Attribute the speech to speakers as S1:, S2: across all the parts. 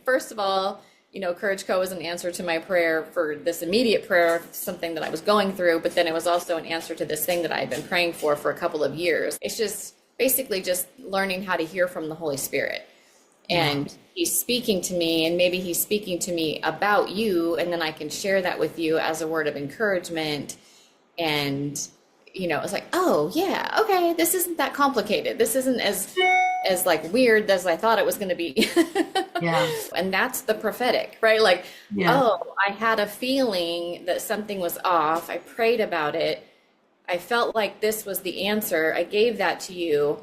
S1: first of all, Courage Co was an answer to my prayer for this immediate prayer, something that I was going through, but then it was also an answer to this thing that I had been praying for a couple of years. It's just basically just learning how to hear from the Holy Spirit. And he's speaking to me, and maybe he's speaking to me about you, and then I can share that with you as a word of encouragement. And, it's like, oh yeah, okay, this isn't that complicated. This isn't as like weird as I thought it was going to be.
S2: Yeah.
S1: And that's the prophetic, right? Like, oh, I had a feeling that something was off. I prayed about it. I felt like this was the answer. I gave that to you.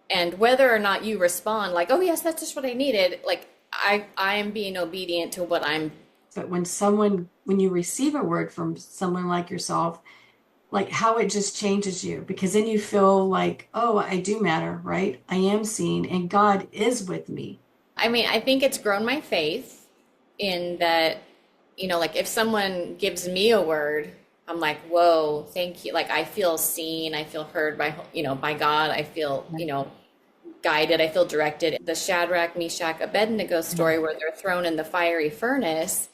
S1: And whether or not you respond like, oh yes, that's just what I needed. Like I am being obedient to what I'm.
S2: But when you receive a word from someone like yourself, like how it just changes you, because then you feel like, oh, I do matter, right? I am seen and God is with me.
S1: I mean, I think it's grown my faith in that, like if someone gives me a word, I'm like, whoa, thank you. Like I feel seen, I feel heard by God. I feel, guided, I feel directed. The Shadrach, Meshach, Abednego story where they're thrown in the fiery furnace,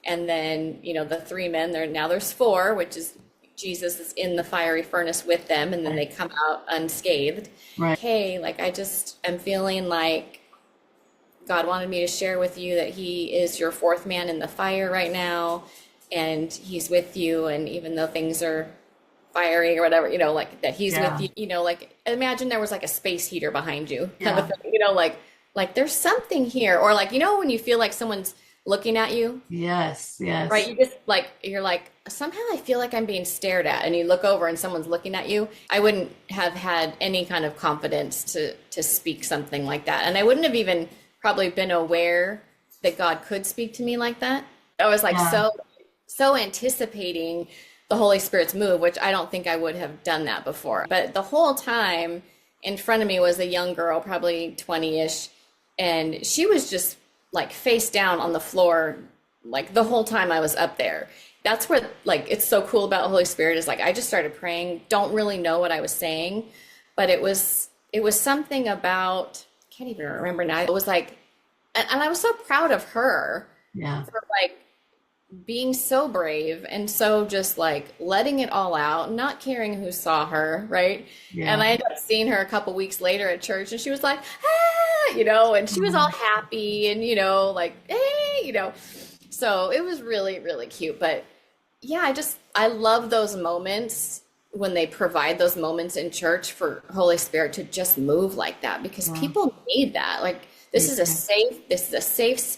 S1: and then, the three men, there's four, which is Jesus is in the fiery furnace with them, and then they come out unscathed.
S2: Right.
S1: Hey, like I just am feeling like God wanted me to share with you that he is your fourth man in the fire right now, and he's with you, and even though things are fiery or whatever, like that he's with you, like imagine there was like a space heater behind you kind of thing, like there's something here, or like, when you feel like someone's looking at you.
S2: Yes.
S1: Right. You just like, you're like, somehow I feel like I'm being stared at, and you look over and someone's looking at you. I wouldn't have had any kind of confidence to speak something like that. And I wouldn't have even probably been aware that God could speak to me like that. I was like, so anticipating the Holy Spirit's move, which I don't think I would have done that before. But the whole time in front of me was a young girl, probably 20-ish. And she was just like face down on the floor, like the whole time I was up there. That's what, like, it's so cool about the Holy Spirit is like, I just started praying, don't really know what I was saying, but it was something about, I can't even remember now. It was like, and I was so proud of her for like being so brave and so just like letting it all out, not caring who saw her, right? And I ended up seeing her a couple weeks later at church, and she was like, and she was all happy and, like, hey, so it was really, really cute. But yeah, I love those moments when they provide those moments in church for Holy Spirit to just move like that, because people need that. Like, this is a safe space.